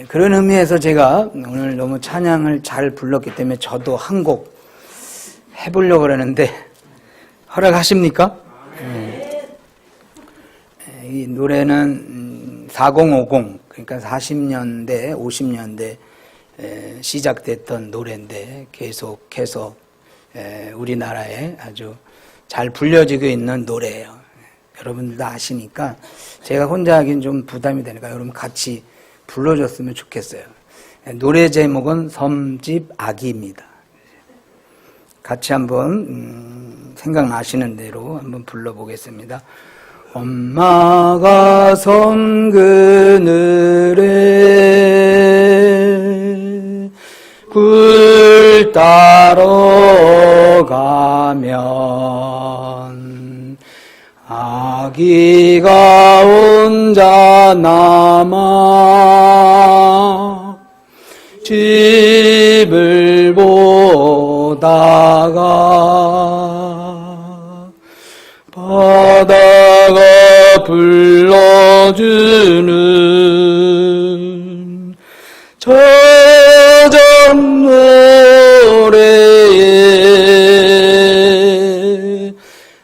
그런 의미에서 제가 오늘 너무 찬양을 잘 불렀기 때문에 저도 한 곡 해보려고 그러는데 허락하십니까? 이 노래는 4050, 그러니까 40년대, 50년대 시작됐던 노래인데 계속해서 우리나라에 아주 잘 불려지고 있는 노래예요. 여러분들도 아시니까 제가 혼자 하긴 좀 부담이 되니까 여러분 같이 불러줬으면 좋겠어요. 노래 제목은 섬집 아기입니다. 같이 한번 생각나시는 대로 한번 불러보겠습니다. 엄마가 섬 그늘에 굴 따러 가면 아기가 혼자 남아 집을 보다가 바다가 불러주는 저녁 노래에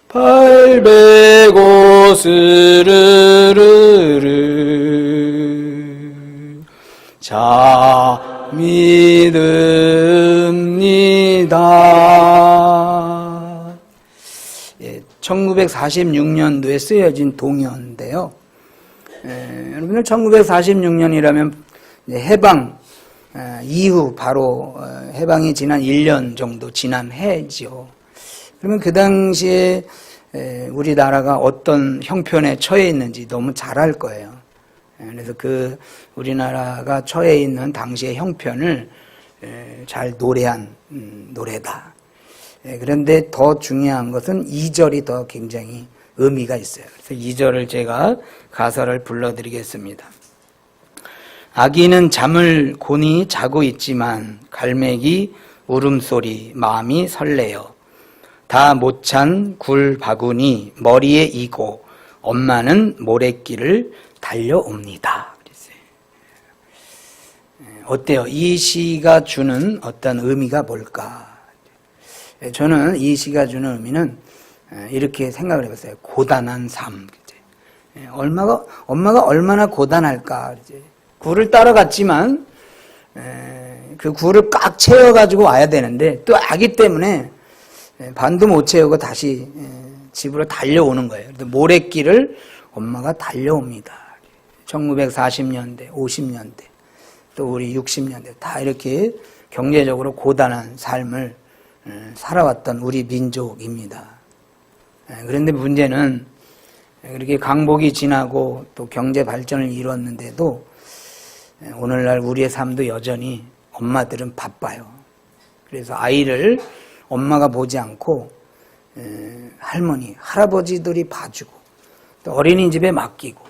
발베고 스르르르 잠이 듭니다. 1946년도에 쓰여진 동요인데요. 여러분들 1946년이라면 해방 이후 바로 해방이 지난 1년 정도 지난 해죠. 그러면 그 당시에 우리나라가 어떤 형편에 처해 있는지 너무 잘 알 거예요. 그래서 그 우리나라가 처해 있는 당시의 형편을 잘 노래한 노래다. 그런데 더 중요한 것은 2절이 더 굉장히 의미가 있어요. 그래서 2절을 제가 가사를 불러드리겠습니다. 아기는 잠을 곤히 자고 있지만 갈매기 울음소리 마음이 설레요. 다 못 찬 굴 바구니 머리에 이고 엄마는 모래길을 달려옵니다. 어때요? 이 시가 주는 어떤 의미가 뭘까? 저는 이 시가 주는 의미는 이렇게 생각을 해봤어요. 고단한 삶. 엄마가 얼마나 고단할까. 굴을 따라갔지만 그 굴을 꽉 채워가지고 와야 되는데 또 아기 때문에 반도 못 채우고 다시 집으로 달려오는 거예요. 모래길을 엄마가 달려옵니다. 1940년대, 50년대, 또 우리 60년대 다 이렇게 경제적으로 고단한 삶을 살아왔던 우리 민족입니다. 그런데 문제는 그렇게 강복이 지나고 또 경제 발전을 이뤘는데도 오늘날 우리의 삶도 여전히 엄마들은 바빠요. 그래서 아이를 엄마가 보지 않고 할머니, 할아버지들이 봐주고 또 어린이집에 맡기고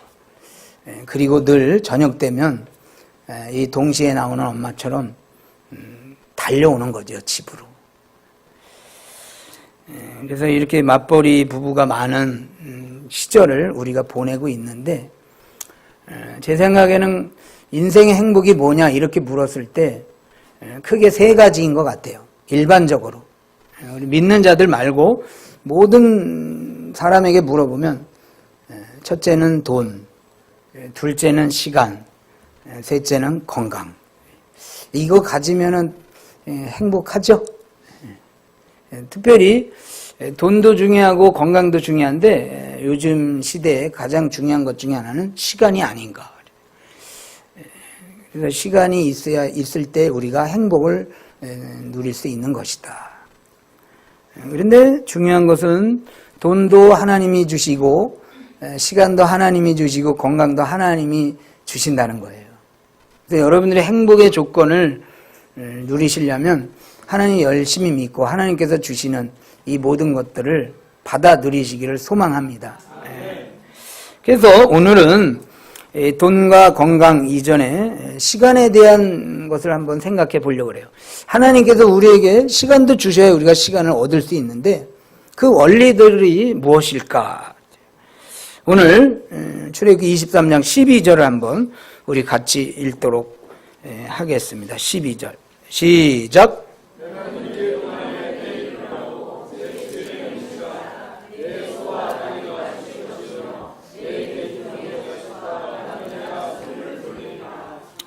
그리고 늘 저녁 되면 이 동시에 나오는 엄마처럼 달려오는 거죠, 집으로. 그래서 이렇게 맞벌이 부부가 많은 시절을 우리가 보내고 있는데 제 생각에는 인생의 행복이 뭐냐 이렇게 물었을 때 크게 세 가지인 것 같아요. 일반적으로 우리 믿는 자들 말고 모든 사람에게 물어보면 첫째는 돈, 둘째는 시간, 셋째는 건강. 이거 가지면은 행복하죠? 특별히 돈도 중요하고 건강도 중요한데 요즘 시대에 가장 중요한 것 중에 하나는 시간이 아닌가. 그래서 시간이 있을 때 우리가 행복을 누릴 수 있는 것이다. 그런데 중요한 것은 돈도 하나님이 주시고 시간도 하나님이 주시고 건강도 하나님이 주신다는 거예요. 그래서 여러분들의 행복의 조건을 누리시려면 하나님 열심히 믿고 하나님께서 주시는 이 모든 것들을 받아 누리시기를 소망합니다. 그래서 오늘은 돈과 건강 이전에 시간에 대한 것을 한번 생각해 보려고 해요. 하나님께서 우리에게 시간도 주셔야 우리가 시간을 얻을 수 있는데 그 원리들이 무엇일까? 오늘 출애굽기 23장 12절을 한번 우리 같이 읽도록 하겠습니다. 12절 시작.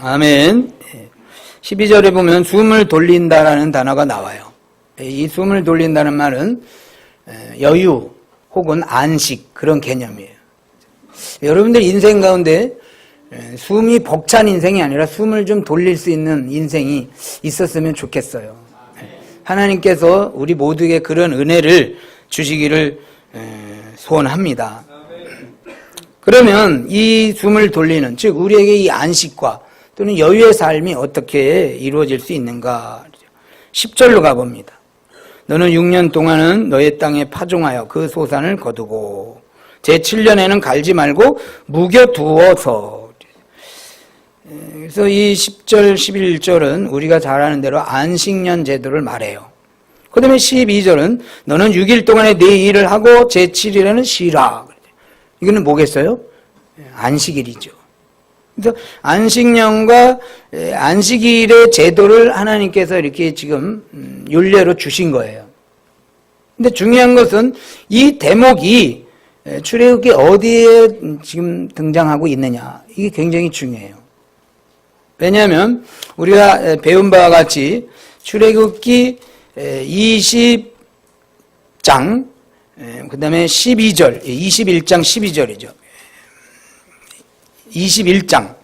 아멘. 12절에 보면 숨을 돌린다라는 단어가 나와요. 이 숨을 돌린다는 말은 여유 혹은 안식 그런 개념이에요. 여러분들 인생 가운데 숨이 벅찬 인생이 아니라 숨을 좀 돌릴 수 있는 인생이 있었으면 좋겠어요. 하나님께서 우리 모두에게 그런 은혜를 주시기를 소원합니다. 그러면 이 숨을 돌리는, 즉 우리에게 이 안식과 또는 여유의 삶이 어떻게 이루어질 수 있는가? 10절로 가봅니다. 너는 6년 동안은 너의 땅에 파종하여 그 소산을 거두고 제7년에는 갈지 말고 묵여두어서. 그래서 이 10절 11절은 우리가 잘 아는 대로 안식년 제도를 말해요. 그 다음에 12절은 너는 6일 동안에 네 일을 하고 제7일에는 쉬라. 이거는 뭐겠어요? 안식일이죠. 그래서 안식년과 안식일의 제도를 하나님께서 이렇게 지금 율례로 주신 거예요. 근데 중요한 것은 이 대목이 출애굽기 어디에 지금 등장하고 있느냐, 이게 굉장히 중요해요. 왜냐하면 우리가 배운 바와 같이 출애굽기 20장 그 다음에 12절 21장 12절이죠. 21장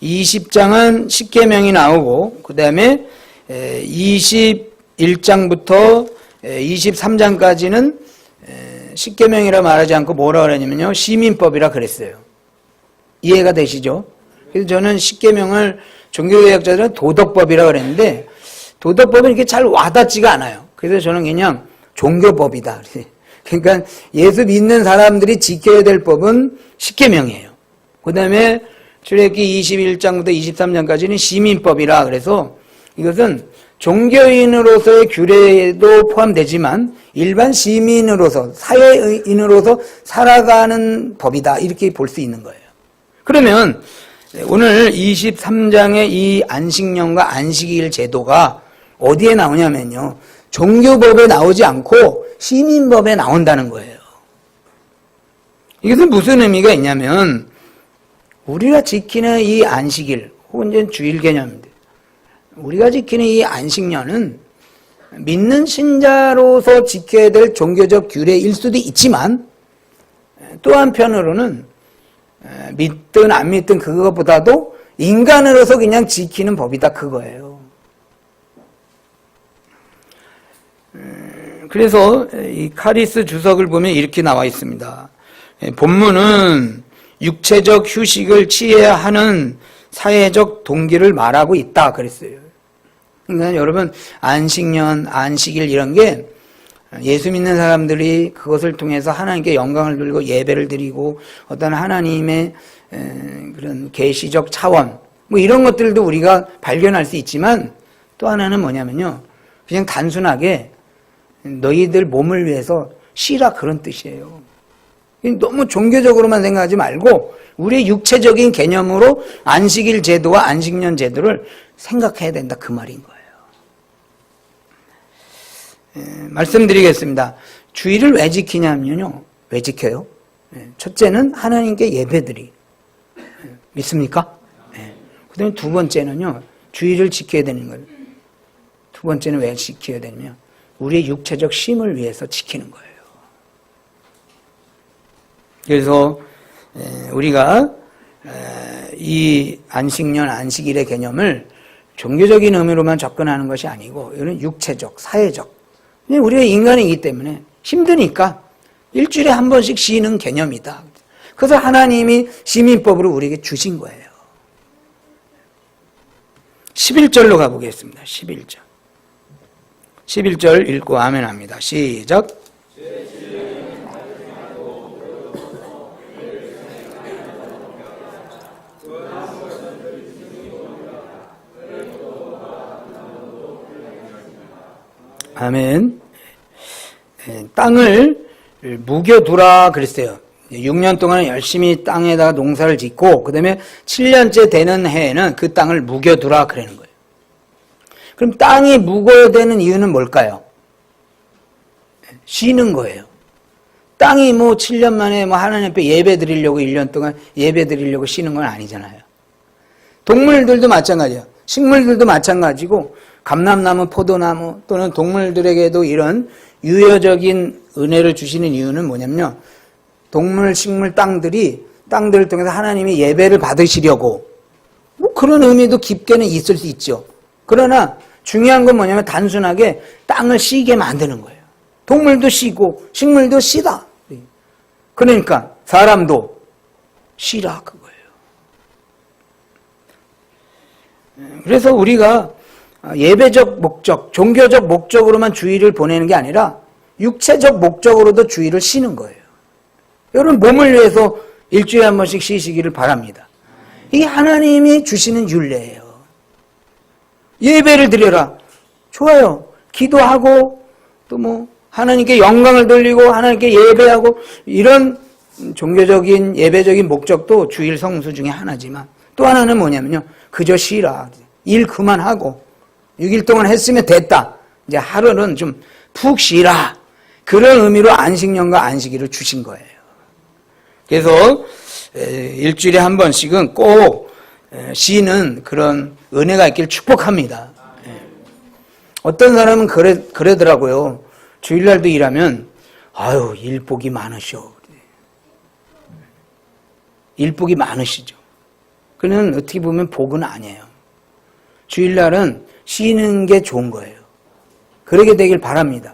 20장은 십계명이 나오고 그 다음에 21장부터 23장까지는 십계명이라 말하지 않고 뭐라 그러냐면요, 시민법이라 그랬어요. 이해가 되시죠? 그래서 저는 십계명을 종교개혁자들은 도덕법이라 그랬는데 도덕법은 이렇게 잘 와닿지가 않아요. 그래서 저는 그냥 종교법이다. 그러니까 예수 믿는 사람들이 지켜야 될 법은 십계명이에요. 그 다음에 출애굽기 21장부터 23장까지는 시민법이라 그래서 이것은 종교인으로서의 규례도 포함되지만 일반 시민으로서, 사회인으로서 살아가는 법이다, 이렇게 볼 수 있는 거예요. 그러면 오늘 23장의 이 안식년과 안식일 제도가 어디에 나오냐면요, 종교법에 나오지 않고 시민법에 나온다는 거예요. 이것은 무슨 의미가 있냐면 우리가 지키는 이 안식일 혹은 이제 주일 개념인데, 우리가 지키는 이 안식년은 믿는 신자로서 지켜야 될 종교적 규례일 수도 있지만 또 한편으로는 믿든 안 믿든 그것보다도 인간으로서 그냥 지키는 법이다, 그거예요. 그래서 이 카리스 주석을 보면 이렇게 나와 있습니다. 본문은 육체적 휴식을 취해야 하는 사회적 동기를 말하고 있다 그랬어요. 그러니까 여러분, 안식년, 안식일 이런 게 예수 믿는 사람들이 그것을 통해서 하나님께 영광을 돌리고 예배를 드리고 어떤 하나님의 그런 계시적 차원 뭐 이런 것들도 우리가 발견할 수 있지만, 또 하나는 뭐냐면요, 그냥 단순하게 너희들 몸을 위해서 쉬라, 그런 뜻이에요. 너무 종교적으로만 생각하지 말고 우리의 육체적인 개념으로 안식일 제도와 안식년 제도를 생각해야 된다, 그 말인 거예요. 말씀드리겠습니다. 주일을 왜 지키냐면요, 왜 지켜요? 첫째는 하나님께 예배드리. 믿습니까? 그 다음에 두 번째는요, 주일을 지켜야 되는 거예요. 두 번째는 왜 지켜야 되냐면 우리의 육체적 쉼을 위해서 지키는 거예요. 그래서 우리가 이 안식년, 안식일의 개념을 종교적인 의미로만 접근하는 것이 아니고 이건 육체적, 사회적, 우리가 인간이기 때문에 힘드니까 일주일에 한 번씩 쉬는 개념이다. 그래서 하나님이 시민법으로 우리에게 주신 거예요. 11절로 가보겠습니다. 11절. 11절 읽고 아멘 합니다. 시작. 아멘. 땅을 묵여두라 그랬어요. 6년 동안 열심히 땅에다가 농사를 짓고 그 다음에 7년째 되는 해에는 그 땅을 묵여두라 그러는 거예요. 그럼 땅이 묵어야 되는 이유는 뭘까요? 쉬는 거예요. 땅이 뭐 7년 만에 뭐 하나님 앞에 예배 드리려고 1년 동안 예배 드리려고 쉬는 건 아니잖아요. 동물들도 마찬가지예요. 식물들도 마찬가지고 감람나무, 포도나무 또는 동물들에게도 이런 유효적인 은혜를 주시는 이유는 뭐냐면요. 동물, 식물, 땅들을 통해서 하나님이 예배를 받으시려고 뭐 그런 의미도 깊게는 있을 수 있죠. 그러나 중요한 건 뭐냐면 단순하게 땅을 쉬게 만드는 거예요. 동물도 쉬고 식물도 쉬다. 그러니까 사람도 쉬라 그거예요. 그래서 우리가 예배적 목적, 종교적 목적으로만 주일을 보내는 게 아니라 육체적 목적으로도 주일을 쉬는 거예요. 여러분 몸을 위해서 일주일에 한 번씩 쉬시기를 바랍니다. 이게 하나님이 주시는 율례예요. 예배를 드려라. 좋아요. 기도하고 또 뭐 하나님께 영광을 돌리고 하나님께 예배하고 이런 종교적인 예배적인 목적도 주일 성수 중에 하나지만 또 하나는 뭐냐면요. 그저 쉬라. 일 그만하고 6일 동안 했으면 됐다. 이제 하루는 좀 푹 쉬라. 그런 의미로 안식년과 안식일을 주신 거예요. 그래서 일주일에 한 번씩은 꼭 쉬는 그런 은혜가 있길 축복합니다. 어떤 사람은 그러더라고요. 주일날도 일하면 아유 일복이 많으셔. 일복이 많으시죠. 그는 어떻게 보면 복은 아니에요. 주일날은 쉬는 게 좋은 거예요. 그러게 되길 바랍니다.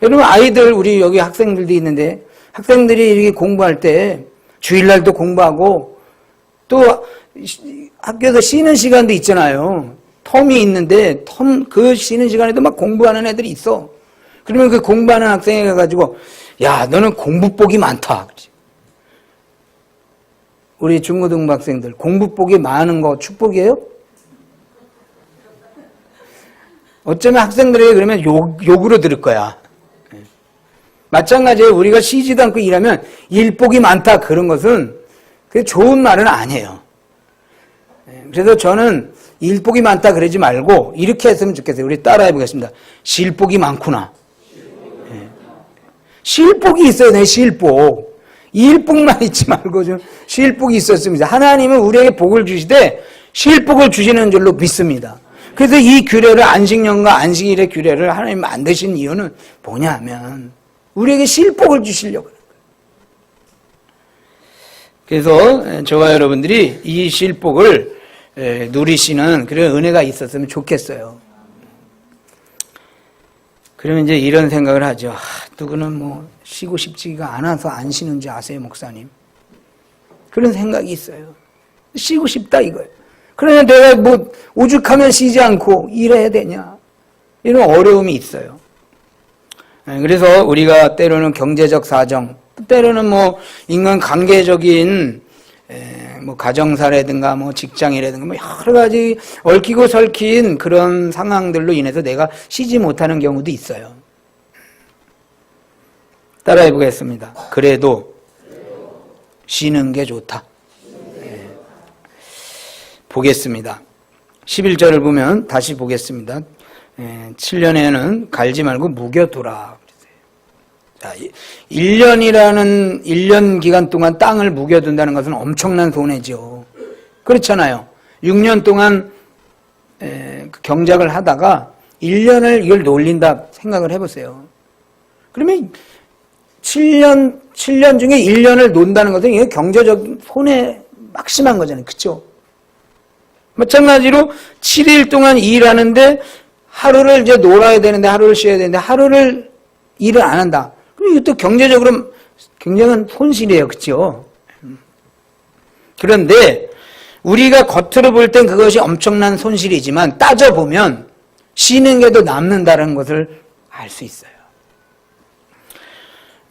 여러분 아이들 우리 여기 학생들도 있는데 학생들이 이렇게 공부할 때 주일날도 공부하고 또 학교에서 쉬는 시간도 있잖아요. 텀이 있는데 그 쉬는 시간에도 막 공부하는 애들이 있어. 그러면 그 공부하는 학생이 가가지고 야 너는 공부복이 많다. 우리 중고등부 학생들 공부복이 많은 거 축복이에요? 어쩌면 학생들에게 그러면 욕으로 들을 거야. 마찬가지예요. 우리가 쉬지도 않고 일하면 일복이 많다 그런 것은 그게 좋은 말은 아니에요. 그래서 저는 일복이 많다 그러지 말고 이렇게 했으면 좋겠어요. 우리 따라해 보겠습니다. 실복이 많구나. 실복이 있어야 돼. 실복. 일복만 있지 말고 좀 실복이 있었습니다. 하나님은 우리에게 복을 주시되 실복을 주시는 줄로 믿습니다. 그래서 이 규례를 안식년과 안식일의 규례를 하나님 만드신 이유는 뭐냐 하면 우리에게 실복을 주시려고 그래요. 그래서 저와 여러분들이 이 실복을 누리시는 그런 은혜가 있었으면 좋겠어요. 그러면 이제 이런 생각을 하죠. 누구는 뭐 쉬고 싶지가 않아서 안 쉬는 줄 아세요, 목사님? 그런 생각이 있어요. 쉬고 싶다 이거예요. 그러나 내가 뭐 오죽하면 쉬지 않고 일해야 되냐? 이런 어려움이 있어요. 그래서 우리가 때로는 경제적 사정, 때로는 뭐 인간 관계적인 뭐 가정사라든가 뭐 직장이라든가 뭐 여러 가지 얽히고 설킨 그런 상황들로 인해서 내가 쉬지 못하는 경우도 있어요. 따라해 보겠습니다. 그래도 쉬는 게 좋다. 보겠습니다. 11절을 보면 다시 보겠습니다. 7년에는 갈지 말고 묵여두라. 자, 1년 기간 동안 땅을 묵여둔다는 것은 엄청난 손해죠. 그렇잖아요. 6년 동안 경작을 하다가 1년을 이걸 놀린다 생각을 해보세요. 그러면 7년 중에 1년을 논다는 것은 이게 경제적 손해 막심한 거잖아요. 그렇죠? 마찬가지로 7일 동안 일하는데 하루를 이제 놀아야 되는데 하루를 쉬어야 되는데 하루를 일을 안 한다. 그럼 이것도 경제적으로 굉장한 손실이에요. 그렇죠? 그런데 우리가 겉으로 볼 땐 그것이 엄청난 손실이지만 따져보면 쉬는 게 더 남는다는 것을 알 수 있어요.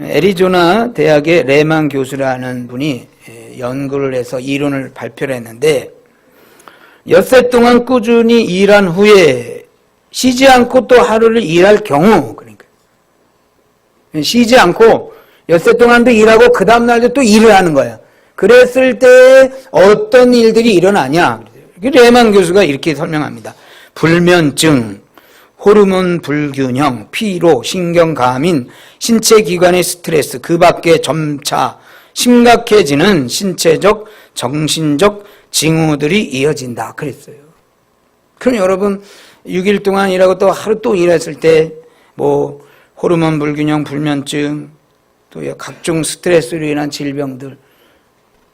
애리조나 대학의 레만 교수라는 분이 연구를 해서 이론을 발표를 했는데 엿새 동안 꾸준히 일한 후에 쉬지 않고 또 하루를 일할 경우, 그러니까 쉬지 않고 엿새 동안도 일하고 그 다음날도 또 일을 하는 거예요. 그랬을 때 어떤 일들이 일어나냐. 레만 교수가 이렇게 설명합니다. 불면증, 호르몬 불균형, 피로, 신경감인, 신체 기관의 스트레스, 그 밖에 점차 심각해지는 신체적, 정신적 징후들이 이어진다. 그랬어요. 그럼 여러분 6일 동안 일하고 또 하루 또 일했을 때 뭐 호르몬 불균형, 불면증, 또 각종 스트레스로 인한 질병들,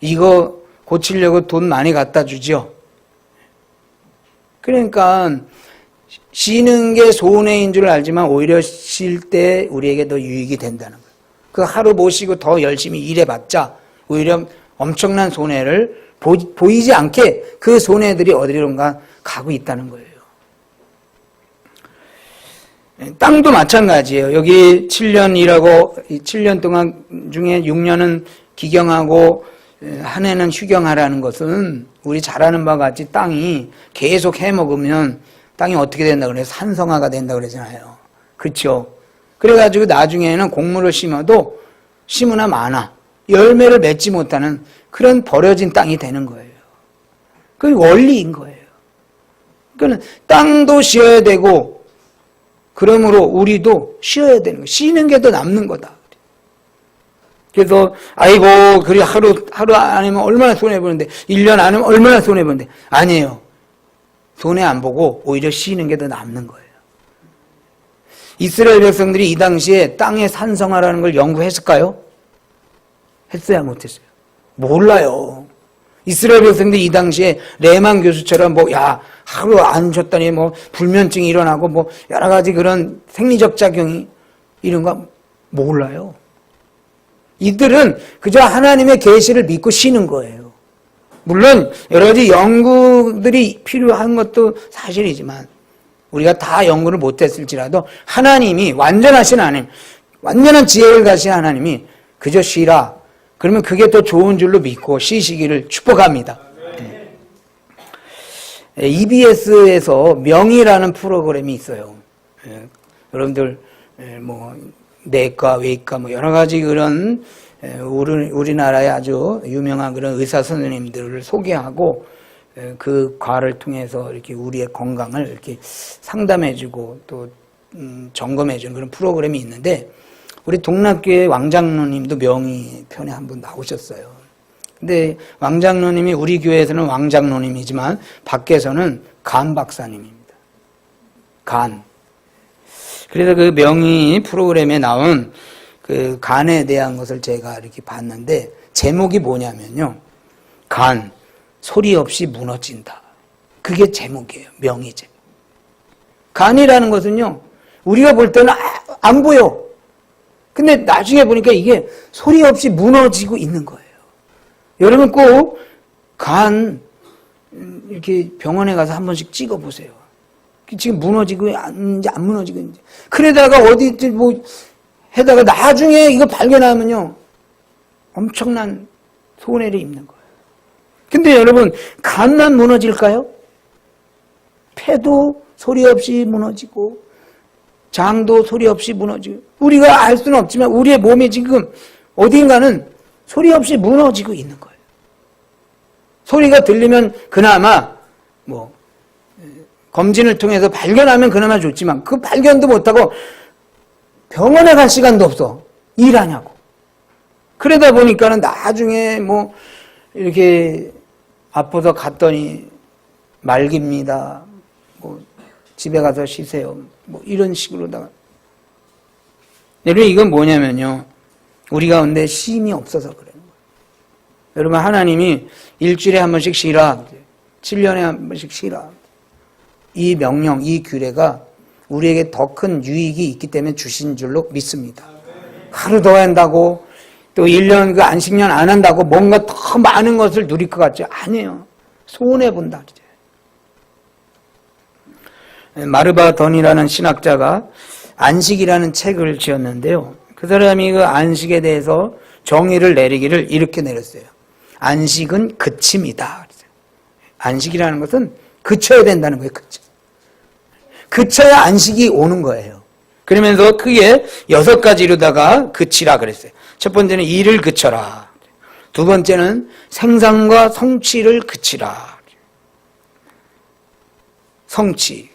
이거 고치려고 돈 많이 갖다 주죠. 그러니까 쉬는 게 손해인 줄 알지만 오히려 쉴 때 우리에게 더 유익이 된다는 거예요. 그 하루 못 쉬고 더 열심히 일해봤자 오히려 엄청난 손해를 보이지 않게 그 손해들이 어디론가 가고 있다는 거예요. 땅도 마찬가지예요. 여기 7년 일하고 7년 동안 중에 6년은 기경하고 한 해는 휴경하라는 것은 우리 잘 아는 바와 같이 땅이 계속 해먹으면 땅이 어떻게 된다 그래요? 산성화가 된다 그러잖아요. 그렇죠? 그래가지고 나중에는 곡물을 심어도 심으나 마나 열매를 맺지 못하는 그런 버려진 땅이 되는 거예요. 그게 원리인 거예요. 그러니까 땅도 쉬어야 되고 그러므로 우리도 쉬어야 되는 거예요. 쉬는 게 더 남는 거다. 그래서 아이고 그리 하루 안 하면 얼마나 손해보는데 1년 안 하면 얼마나 손해보는데 아니에요. 손해 안 보고 오히려 쉬는 게 더 남는 거예요. 이스라엘 백성들이 이 당시에 땅의 산성화라는 걸 연구했을까요? 했어야 못했어요? 몰라요. 이스라엘 백성들이 이 당시에 레만 교수처럼 하루 안 쉬었더니 불면증이 일어나고 여러 가지 그런 생리적 작용이 이런 거 몰라요. 이들은 그저 하나님의 계시를 믿고 쉬는 거예요. 물론 여러 가지 연구들이 필요한 것도 사실이지만 우리가 다 연구를 못했을지라도 하나님이 완전하신 하나님, 완전한 지혜를 가신 하나님이 그저 쉬라. 그러면 그게 더 좋은 줄로 믿고 쉬시기를 축복합니다. EBS에서 명의라는 프로그램이 있어요. 여러분들 내과, 외과 여러 가지 그런 우리나라의 아주 유명한 그런 의사 선생님들을 소개하고 그 과를 통해서 이렇게 우리의 건강을 이렇게 상담해주고 또 점검해주는 그런 프로그램이 있는데 우리 동락교회 왕장로님도 명의 편에 한번 나오셨어요. 근데 왕장로님이 우리 교회에서는 왕장로님이지만 밖에서는 간 박사님입니다. 간. 그래서 그 명의 프로그램에 나온 그 간에 대한 것을 제가 이렇게 봤는데 제목이 뭐냐면요. 간, 소리 없이 무너진다. 그게 제목이에요. 명의 제목. 간이라는 것은요. 우리가 볼 때는 안 보여. 근데 나중에 보니까 이게 소리 없이 무너지고 있는 거예요. 여러분 꼭 간 이렇게 병원에 가서 한 번씩 찍어보세요. 지금 무너지고 있는지 안 무너지고 있는지. 그러다가 어디 해다가 나중에 이거 발견하면요. 엄청난 손해를 입는 거예요. 근데 여러분 간만 무너질까요? 폐도 소리 없이 무너지고 장도 소리 없이 무너지고 우리가 알 수는 없지만 우리의 몸이 지금 어딘가는 소리 없이 무너지고 있는 거예요. 소리가 들리면 그나마 검진을 통해서 발견하면 그나마 좋지만 그 발견도 못하고 병원에 갈 시간도 없어. 일하냐고. 그러다 보니까는 나중에 이렇게 아파서 갔더니 말깁니다. 집에 가서 쉬세요. 이런 식으로다가. 여러분 이건 뭐냐면요. 우리 가운데 쉼이 없어서 그래요. 여러분 하나님이 일주일에 한 번씩 쉬라. 7년에 한 번씩 쉬라. 이 명령, 이 규례가 우리에게 더 큰 유익이 있기 때문에 주신 줄로 믿습니다. 하루 더 한다고 또 1년 그 안식년 안 한다고 뭔가 더 많은 것을 누릴 것 같죠? 아니에요. 손해본다. 마르바 던이라는 신학자가 안식이라는 책을 지었는데요. 그 사람이 그 안식에 대해서 정의를 내리기를 이렇게 내렸어요. 안식은 그침이다. 안식이라는 것은 그쳐야 된다는 거예요. 그쳐야 안식이 오는 거예요. 그러면서 크게 6가지로다가 그치라 그랬어요. 첫 번째는 일을 그쳐라. 두 번째는 생산과 성취를 그치라. 성취.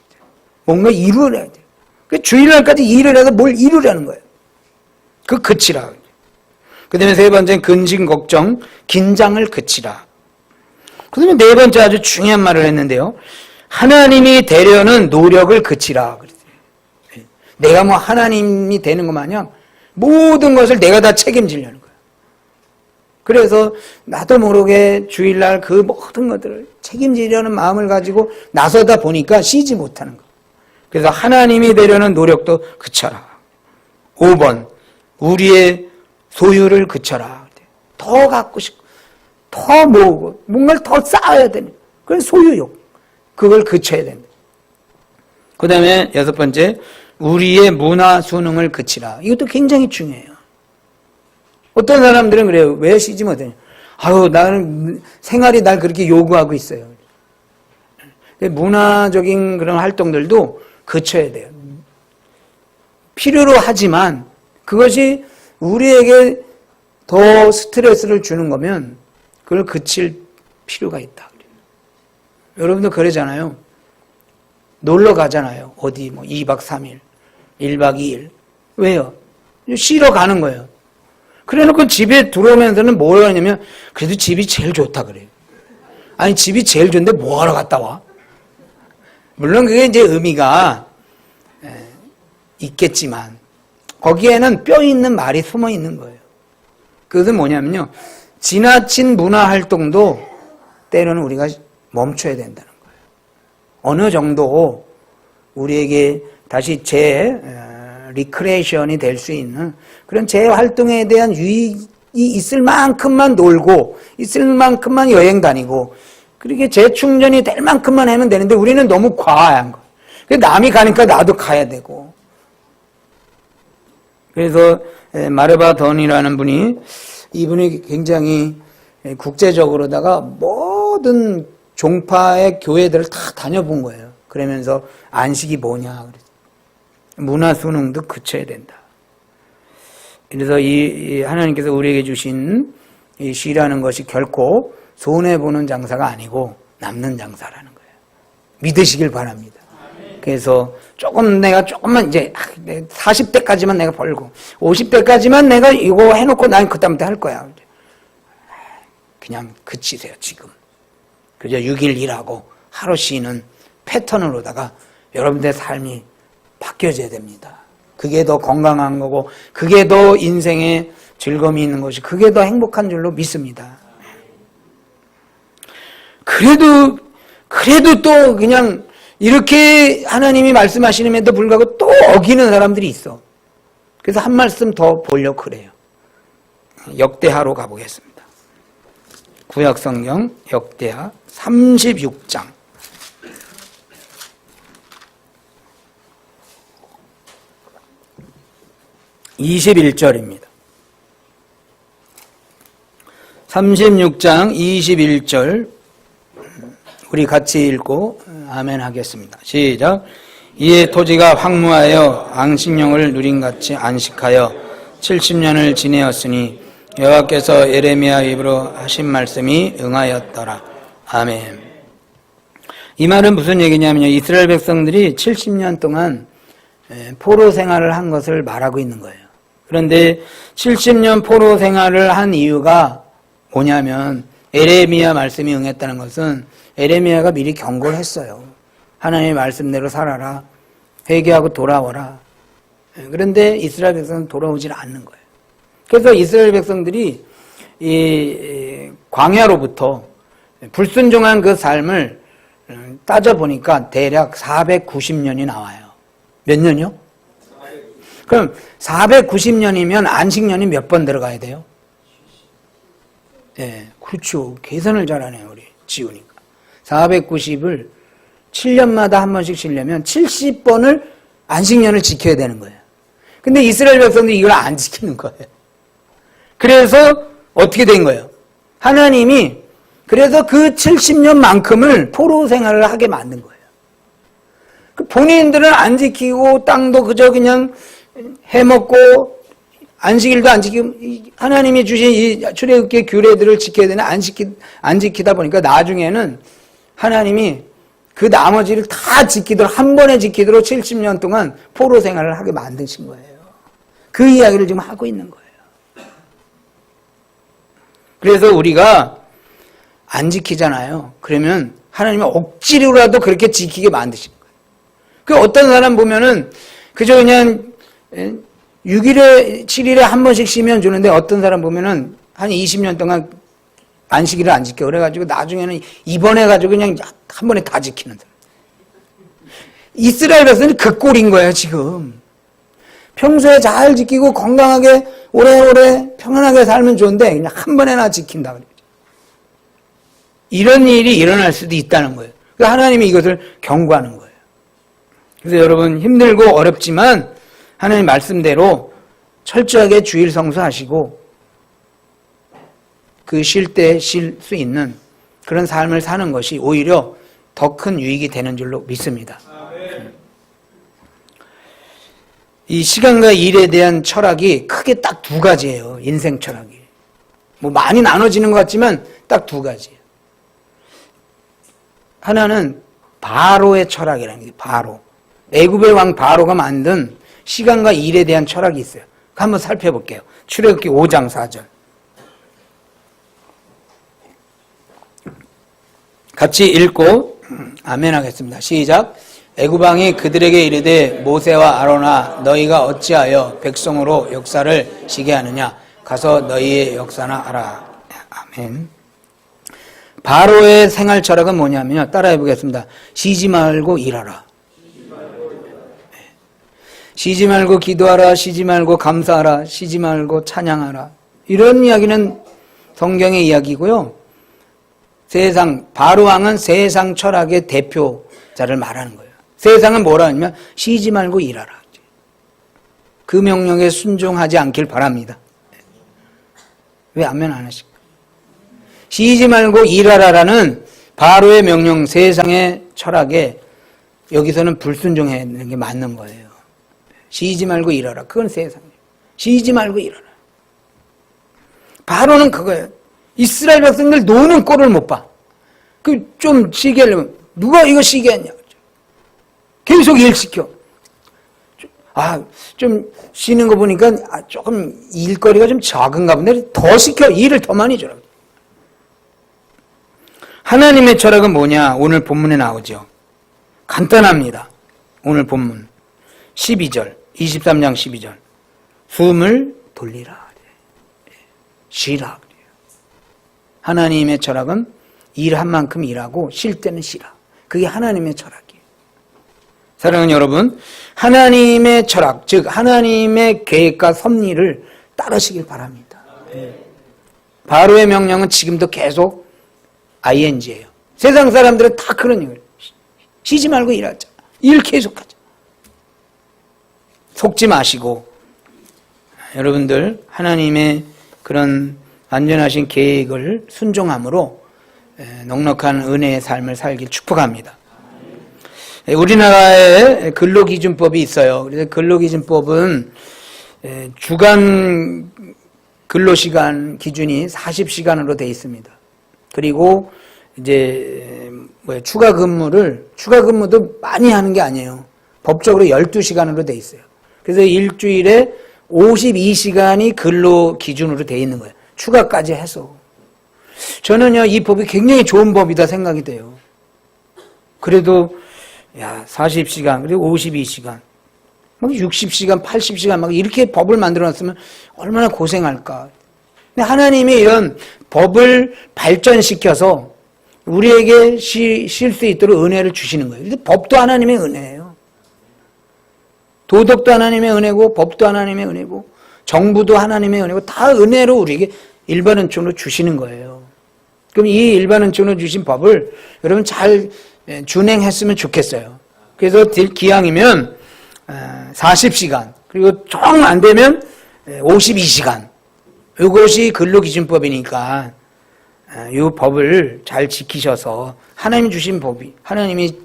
뭔가 이루어야 돼. 그 주일날까지 일을 해서 뭘 이루려는 거예요. 그 그치라. 그 다음에 세 번째는 근심, 걱정, 긴장을 그치라. 그 다음에 네 번째 아주 중요한 말을 했는데요. 하나님이 되려는 노력을 그치라. 내가 뭐 하나님이 되는 것 마냥 모든 것을 내가 다 책임지려는 거예요. 그래서 나도 모르게 주일날 그 모든 것들을 책임지려는 마음을 가지고 나서다 보니까 쉬지 못하는 거예요. 그래서 하나님이 되려는 노력도 그쳐라. 5번, 우리의 소유를 그쳐라. 더 갖고 싶고, 더 모으고, 뭔가를 더 쌓아야 되는. 그건 소유욕. 그걸 그쳐야 된다. 그 다음에 6번째, 우리의 문화 수능을 그치라. 이것도 굉장히 중요해요. 어떤 사람들은 그래요. 왜 쉬지 못하냐. 아유, 나는 생활이 날 그렇게 요구하고 있어요. 문화적인 그런 활동들도 그쳐야 돼요. 필요로 하지만 그것이 우리에게 더 스트레스를 주는 거면 그걸 그칠 필요가 있다. 여러분도 그러잖아요. 놀러 가잖아요. 어디 뭐 2박 3일, 1박 2일. 왜요? 쉬러 가는 거예요. 그래 놓고 집에 들어오면서는 뭘 하냐면 그래도 집이 제일 좋다 그래요. 아니 집이 제일 좋은데 뭐하러 갔다 와? 물론 그게 이제 의미가 있겠지만 거기에는 뼈 있는 말이 숨어 있는 거예요. 그것은 뭐냐면요. 지나친 문화활동도 때로는 우리가 멈춰야 된다는 거예요. 어느 정도 우리에게 다시 리크레이션이 될 수 있는 그런 재활동에 대한 유익이 있을 만큼만 놀고 있을 만큼만 여행 다니고 그렇게 재충전이 될 만큼만 하면 되는데 우리는 너무 과한 거예요. 남이 가니까 나도 가야 되고. 그래서 마르바 던이라는 분이 이분이 굉장히 국제적으로다가 모든 종파의 교회들을 다 다녀본 거예요. 그러면서 안식이 뭐냐 그랬어요. 문화 수능도 그쳐야 된다. 그래서 이 하나님께서 우리에게 주신 이 쉬라는 것이 결코 손해보는 장사가 아니고 남는 장사라는 거예요. 믿으시길 바랍니다. 그래서 내가 조금만 이제 40대까지만 내가 벌고 50대까지만 내가 이거 해놓고 난 그다음부터 할 거야. 그냥 그치세요 지금. 그저 6일 일하고 하루 쉬는 패턴으로다가 여러분들의 삶이 바뀌어져야 됩니다. 그게 더 건강한 거고 그게 더 인생에 즐거움이 있는 것이 그게 더 행복한 줄로 믿습니다. 그래도 또 그냥 이렇게 하나님이 말씀하시는데도 불구하고 또 어기는 사람들이 있어. 그래서 한 말씀 더 보려고 그래요. 역대하로 가보겠습니다. 구약성경 역대하 36장 21절입니다. 36장 21절 우리 같이 읽고 아멘 하겠습니다. 시작. 이에 토지가 황무하여 안식년을 누린같이 안식하여 70년을 지내었으니 여호와께서 예레미야 입으로 하신 말씀이 응하였더라. 아멘. 이 말은 무슨 얘기냐면요. 이스라엘 백성들이 70년 동안 포로 생활을 한 것을 말하고 있는 거예요. 그런데 70년 포로 생활을 한 이유가 뭐냐면 예레미야 말씀이 응했다는 것은 예레미야가 미리 경고를 했어요. 하나님의 말씀대로 살아라. 회개하고 돌아오라. 그런데 이스라엘 백성은 돌아오질 않는 거예요. 그래서 이스라엘 백성들이 이 광야로부터 불순종한 그 삶을 따져보니까 대략 490년이 나와요. 몇 년이요? 그럼 490년이면 안식년이 몇 번 들어가야 돼요? 네, 그렇죠. 계산을 잘하네요, 우리 지우니까. 490을 7년마다 한 번씩 쉬려면 70번을 안식년을 지켜야 되는 거예요. 근데 이스라엘 백성들이 이걸 안 지키는 거예요. 그래서 어떻게 된 거예요? 하나님이 그래서 그 70년만큼을 포로 생활을 하게 만든 거예요. 본인들은 안 지키고 땅도 그저 그냥 해먹고 안식일도 안 지키고 하나님이 주신 이 출애굽기 규례들을 지켜야 되나 안 지키다 보니까 나중에는 하나님이 그 나머지를 다 지키도록 한 번에 지키도록 70년 동안 포로 생활을 하게 만드신 거예요. 그 이야기를 지금 하고 있는 거예요. 그래서 우리가 안 지키잖아요. 그러면 하나님은 억지로라도 그렇게 지키게 만드신 거예요. 그 어떤 사람 보면은 그저 그냥 6일에 7일에 한 번씩 쉬면 주는데 어떤 사람 보면은 한 20년 동안 안식일을 안 지켜. 그래가지고 나중에는 입원해가지고 그냥 한 번에 다 지키는 사람. 이스라엘 백성은 그 꼴인 거예요, 지금. 평소에 잘 지키고 건강하게 오래오래 평안하게 살면 좋은데 그냥 한 번에나 지킨다 그러죠. 이런 일이 일어날 수도 있다는 거예요. 그러니까 하나님이 이것을 경고하는 거예요. 그래서 여러분 힘들고 어렵지만 하나님 말씀대로 철저하게 주일 성수하시고 그 쉴 때 쉴 수 있는 그런 삶을 사는 것이 오히려 더 큰 유익이 되는 줄로 믿습니다. 이 시간과 일에 대한 철학이 크게 딱 두 가지예요. 인생 철학이. 뭐 많이 나눠지는 것 같지만 딱 두 가지예요. 하나는 바로의 철학이라는 게 바로. 애굽의 왕 바로가 만든 시간과 일에 대한 철학이 있어요. 한번 살펴볼게요. 출애굽기 5장 4절. 같이 읽고 아멘 하겠습니다. 시작. 애굽 왕이 그들에게 이르되 모세와 아론아 너희가 어찌하여 백성으로 역사를 시게 하느냐 가서 너희의 역사나 알아. 아멘. 바로의 생활 철학은 뭐냐면요. 따라해 보겠습니다. 쉬지 말고 일하라. 쉬지 말고 기도하라. 쉬지 말고 감사하라. 쉬지 말고 찬양하라. 이런 이야기는 성경의 이야기고요. 바로 왕은 세상 철학의 대표자를 말하는 거예요. 세상은 뭐라 하냐면 쉬지 말고 일하라. 그 명령에 순종하지 않길 바랍니다. 왜 아멘 안 하실까? 쉬지 말고 일하라라는 바로의 명령, 세상의 철학에 여기서는 불순종해야 되는 게 맞는 거예요. 쉬지 말고 일하라. 그건 세상이에요. 쉬지 말고 일하라. 바로는 그거예요. 이스라엘 백성들 노는 꼴을 못 봐. 좀 쉬게 하려면 누가 이거 쉬게 했냐. 계속 일 시켜. 좀 쉬는 거 보니까 조금 일거리가 좀 적은가 본데 더 시켜. 일을 더 많이 주라고. 하나님의 철학은 뭐냐? 오늘 본문에 나오죠. 간단합니다. 오늘 본문 12절 23장 12절 숨을 돌리라. 쉬라. 하나님의 철학은 일한 만큼 일하고 쉴 때는 쉬라. 그게 하나님의 철학이에요. 사랑하는 여러분, 하나님의 철학, 즉 하나님의 계획과 섭리를 따르시길 바랍니다. 바로의 명령은 지금도 계속 ing예요. 세상 사람들은 다 그런 얘기를 쉬지 말고 일하자. 일 계속하자. 속지 마시고 여러분들 하나님의 그런 완전하신 계획을 순종함으로 넉넉한 은혜의 삶을 살길 축복합니다. 우리나라에 근로기준법이 있어요. 그래서 근로기준법은 주간 근로시간 기준이 40시간으로 되어 있습니다. 그리고 이제 추가 근무도 많이 하는 게 아니에요. 법적으로 12시간으로 되어 있어요. 그래서 일주일에 52시간이 근로 기준으로 되어 있는 거예요. 추가까지 해서. 저는요, 이 법이 굉장히 좋은 법이다 생각이 돼요. 그래도, 40시간, 그리고 52시간, 막 60시간, 80시간, 막 이렇게 법을 만들어 놨으면 얼마나 고생할까. 근데 하나님이 이런 법을 발전시켜서 우리에게 쉴 수 있도록 은혜를 주시는 거예요. 근데 법도 하나님의 은혜예요. 도덕도 하나님의 은혜고, 법도 하나님의 은혜고, 정부도 하나님의 은혜고, 다 은혜로 우리에게 일반은총으로 주시는 거예요. 그럼 이 일반은총으로 주신 법을 여러분 잘 준행했으면 좋겠어요. 그래서 기왕이면 40시간, 그리고 정 안 되면 52시간. 이것이 근로기준법이니까 이 법을 잘 지키셔서 하나님이 주신 법이, 하나님이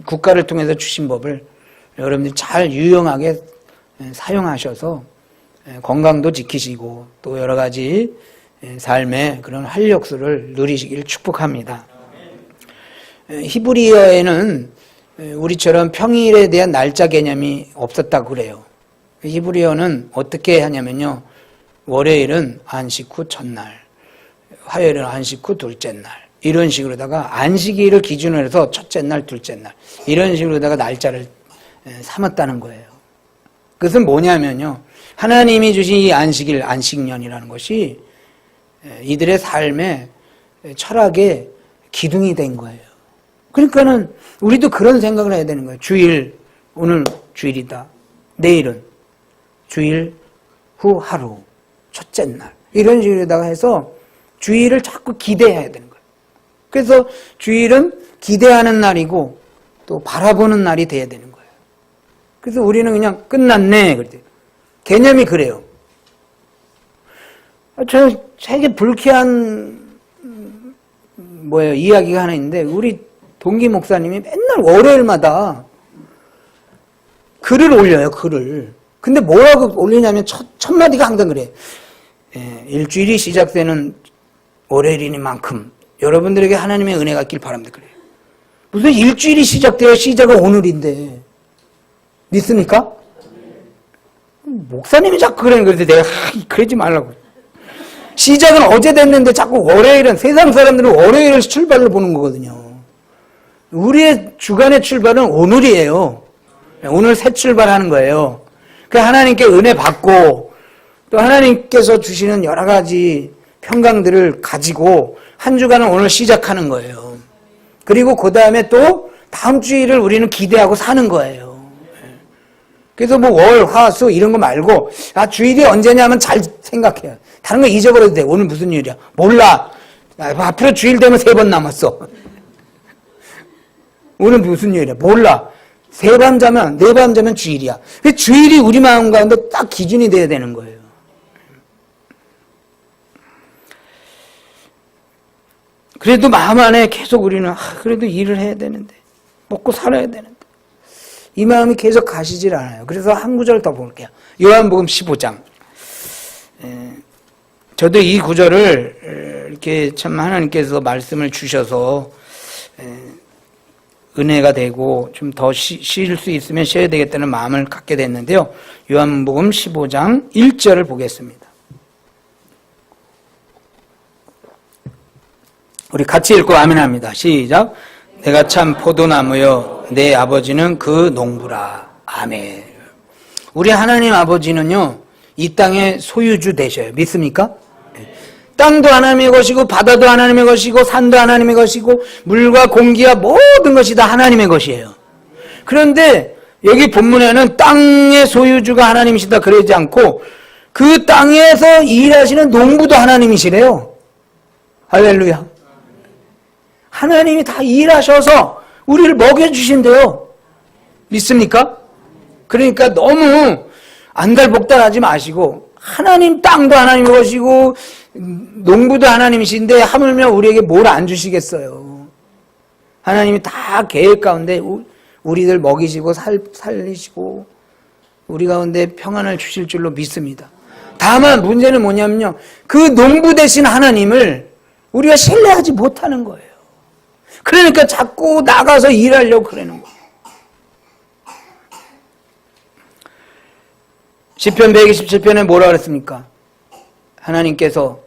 국가를 통해서 주신 법을 여러분들이 잘 유용하게 사용하셔서 건강도 지키시고 또 여러 가지 삶의 그런 활력소를 누리시길 축복합니다. 히브리어에는 우리처럼 평일에 대한 날짜 개념이 없었다고 그래요. 히브리어는 어떻게 하냐면요. 월요일은 안식 후 첫날, 화요일은 안식 후 둘째 날, 이런 식으로다가 안식일을 기준으로 해서 첫째 날, 둘째 날, 이런 식으로다가 날짜를 삼았다는 거예요. 그것은 뭐냐면요. 하나님이 주신 이 안식일, 안식년이라는 것이 이들의 삶의 철학의 기둥이 된 거예요. 그러니까는 우리도 그런 생각을 해야 되는 거예요. 주일, 오늘 주일이다. 내일은 주일 후 하루, 첫째 날. 이런 식으로다가 해서 주일을 자꾸 기대해야 되는 거예요. 그래서 주일은 기대하는 날이고 또 바라보는 날이 돼야 되는 거예요. 그래서 우리는 그냥 끝났네. 그럴 때. 개념이 그래요. 저 되게 불쾌한 이야기가 하나 있는데 우리 동기 목사님이 맨날 월요일마다 글을 올려요. 글을. 근데 뭐라고 올리냐면 첫 마디가 항상 그래. 일주일이 시작되는 월요일이니만큼 여러분들에게 하나님의 은혜가 있길 바랍니다. 그래요. 무슨 일주일이 시작돼요. 시작은 오늘인데. 믿습니까? 목사님이 자꾸 그러는 거지. 내가 그러지 말라고. 시작은 어제 됐는데 자꾸 월요일은, 세상 사람들은 월요일을 출발로 보는 거거든요. 우리의 주간의 출발은 오늘이에요. 오늘 새 출발하는 거예요. 그 하나님께 은혜 받고 또 하나님께서 주시는 여러 가지 평강들을 가지고 한 주간은 오늘 시작하는 거예요. 그리고 그 다음에 또 다음 주일을 우리는 기대하고 사는 거예요. 그래서 뭐 월, 화, 수 이런 거 말고 주일이 언제냐면 잘 생각해요. 다른 거 잊어버려도 돼. 오늘 무슨 요일이야? 몰라. 앞으로 주일 되면 3번 남았어. 오늘 무슨 요일이야? 몰라. 3밤 자면 4밤 자면 주일이야. 주일이 우리 마음 가운데 딱 기준이 돼야 되는 거예요. 그래도 마음 안에 계속 우리는 그래도 일을 해야 되는데 먹고 살아야 되는데 이 마음이 계속 가시질 않아요. 그래서 한 구절 더 볼게요. 요한복음 15장. 저도 이 구절을 이렇게 참 하나님께서 말씀을 주셔서 은혜가 되고 좀 더 쉴 수 있으면 쉬어야 되겠다는 마음을 갖게 됐는데요. 요한복음 15장 1절을 보겠습니다. 우리 같이 읽고 아멘합니다. 시작. 내가 참 포도나무여 내 아버지는 그 농부라. 아멘. 우리 하나님 아버지는요. 이 땅의 소유주 되셔요. 믿습니까? 땅도 하나님의 것이고 바다도 하나님의 것이고 산도 하나님의 것이고 물과 공기와 모든 것이 다 하나님의 것이에요. 그런데 여기 본문에는 땅의 소유주가 하나님이시다 그러지 않고 그 땅에서 일하시는 농부도 하나님이시래요. 할렐루야. 하나님이 다 일하셔서 우리를 먹여주신대요. 믿습니까? 그러니까 너무 안달복달하지 마시고 하나님 땅도 하나님의 것이고 농부도 하나님이신데 하물며 우리에게 뭘 안 주시겠어요. 하나님이 다 계획 가운데 우리들 먹이시고 살리시고 우리 가운데 평안을 주실 줄로 믿습니다. 다만 문제는 뭐냐면요. 그 농부 되신 하나님을 우리가 신뢰하지 못하는 거예요. 그러니까 자꾸 나가서 일하려고 그러는 거예요. 시편 127편에 뭐라 그랬습니까? 하나님께서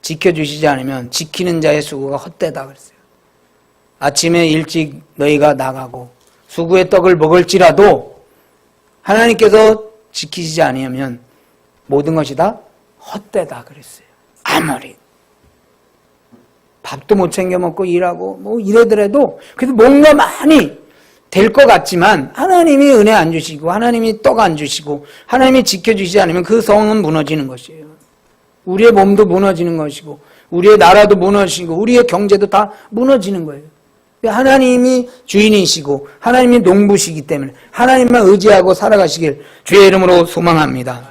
지켜주시지 않으면 지키는 자의 수고가 헛되다 그랬어요. 아침에 일찍 너희가 나가고 수구의 떡을 먹을지라도 하나님께서 지키시지 않으면 모든 것이 다 헛되다 그랬어요. 아무리 밥도 못 챙겨 먹고 일하고 뭐 이래더라도 그래도 뭔가 많이 될 것 같지만 하나님이 은혜 안 주시고 하나님이 떡 안 주시고 하나님이 지켜주시지 않으면 그 성은 무너지는 것이에요. 우리의 몸도 무너지는 것이고 우리의 나라도 무너지고 우리의 경제도 다 무너지는 거예요. 하나님이 주인이시고 하나님이 농부시기 때문에 하나님만 의지하고 살아가시길 주의 이름으로 소망합니다.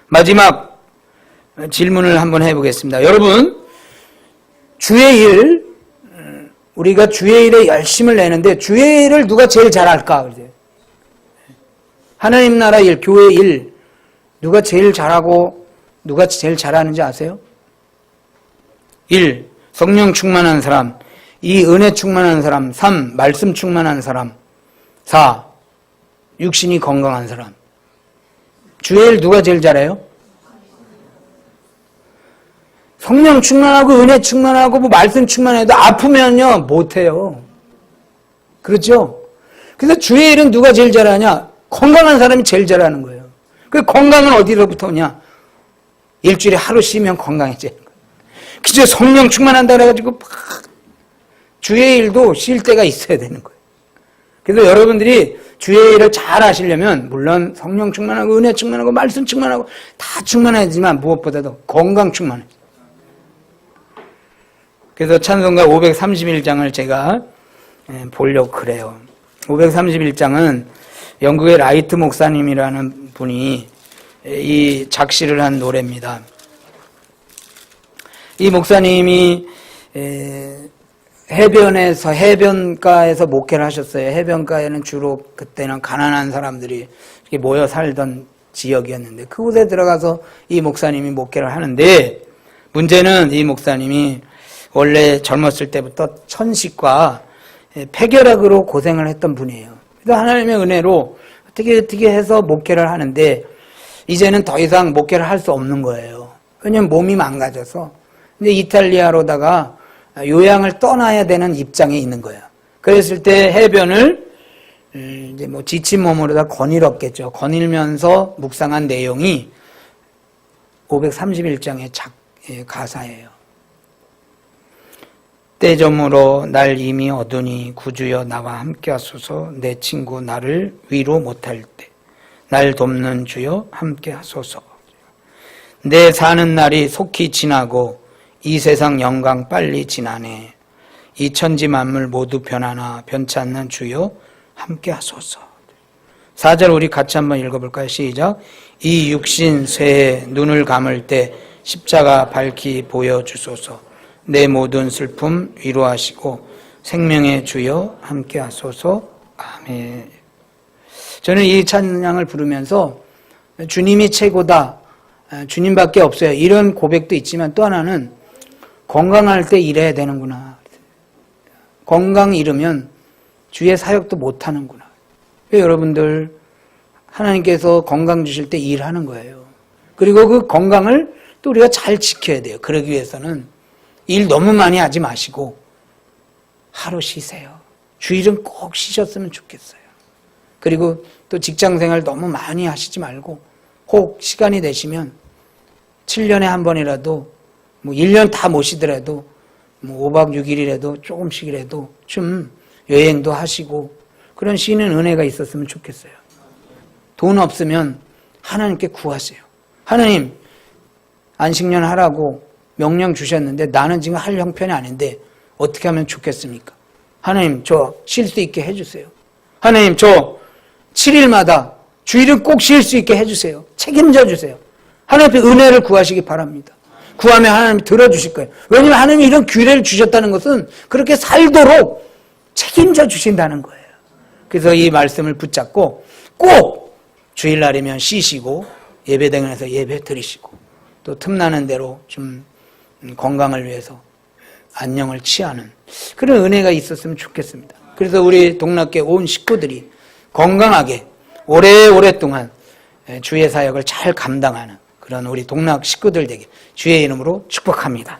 마지막 질문을 한번 해보겠습니다. 여러분, 주의 일 우리가 주의 일에 열심을 내는데 주의 일을 누가 제일 잘할까? 하나님 나라 일, 교회 일 누가 제일 잘하고 누가 제일 잘하는지 아세요? 1. 성령 충만한 사람. 2. 은혜 충만한 사람. 3. 말씀 충만한 사람. 4. 육신이 건강한 사람. 주의 일 누가 제일 잘해요? 성령 충만하고 은혜 충만하고 뭐 말씀 충만해도 아프면요 못해요. 그렇죠? 그래서 주의 일은 누가 제일 잘하냐? 건강한 사람이 제일 잘하는 거예요. 그 건강은 어디로부터 오냐? 일주일에 하루 쉬면 건강해지는 거예요. 그저 성령 충만한다 그래가지고 주의 일도 쉴 때가 있어야 되는 거예요. 그래서 여러분들이 주의 일을 잘 하시려면 물론 성령 충만하고 은혜 충만하고 말씀 충만하고 다 충만하지만 무엇보다도 건강 충만해. 그래서 찬송가 531장을 제가 보려고 그래요. 531장은 영국의 라이트 목사님이라는 분이 이 작시를 한 노래입니다. 이 목사님이 해변가에서 목회를 하셨어요. 해변가에는 주로 그때는 가난한 사람들이 이렇게 모여 살던 지역이었는데 그곳에 들어가서 이 목사님이 목회를 하는데 문제는 이 목사님이 원래 젊었을 때부터 천식과 폐결핵으로 고생을 했던 분이에요. 그래서 하나님의 은혜로 어떻게 해서 목회를 하는데 이제는 더 이상 목회를 할 수 없는 거예요. 왜냐면 몸이 망가져서 이제 이탈리아로다가 요양을 떠나야 되는 입장에 있는 거예요. 그랬을 때 해변을 이제 뭐 지친 몸으로다 거닐었겠죠. 거닐면서 묵상한 내용이 531장의 가사예요. 때저물어 날 이미 얻으니 구주여 나와 함께 하소서. 내 친구 나를 위로 못할 때 날 돕는 주여 함께 하소서. 내 사는 날이 속히 지나고 이 세상 영광 빨리 지나네. 이 천지 만물 모두 변하나 변치 않는 주여 함께 하소서. 4절 우리 같이 한번 읽어볼까요? 시작. 이 육신 쇠에 눈을 감을 때 십자가 밝히 보여주소서. 내 모든 슬픔 위로하시고 생명의 주여 함께 하소서. 아멘. 저는 이 찬양을 부르면서 주님이 최고다, 주님밖에 없어요, 이런 고백도 있지만 또 하나는 건강할 때 일해야 되는구나. 건강 잃으면 주의 사역도 못하는구나. 여러분들 하나님께서 건강 주실 때 일하는 거예요. 그리고 그 건강을 또 우리가 잘 지켜야 돼요. 그러기 위해서는 일 너무 많이 하지 마시고 하루 쉬세요. 주일은 꼭 쉬셨으면 좋겠어요. 그리고 또 직장생활 너무 많이 하시지 말고 혹 시간이 되시면 7년에 한 번이라도 뭐 1년 다 모시더라도 뭐 5박 6일이라도 조금씩이라도 좀 여행도 하시고 그런 쉬는 은혜가 있었으면 좋겠어요. 돈 없으면 하나님께 구하세요. 하나님 안식년 하라고 명령 주셨는데 나는 지금 할 형편이 아닌데 어떻게 하면 좋겠습니까? 하나님 저 쉴 수 있게 해주세요. 하나님 저 7일마다 주일은 꼭 쉴 수 있게 해주세요. 책임져 주세요. 하나님 앞에 은혜를 구하시기 바랍니다. 구하면 하나님이 들어주실 거예요. 왜냐하면 하나님이 이런 기회를 주셨다는 것은 그렇게 살도록 책임져 주신다는 거예요. 그래서 이 말씀을 붙잡고 꼭 주일날이면 쉬시고 예배당에서 예배 드리시고 또 틈나는 대로 좀 건강을 위해서 안녕을 취하는 그런 은혜가 있었으면 좋겠습니다. 그래서 우리 동락계 온 식구들이 건강하게 오랫동안 주의 사역을 잘 감당하는 그런 우리 동락 식구들 되게 주의 이름으로 축복합니다.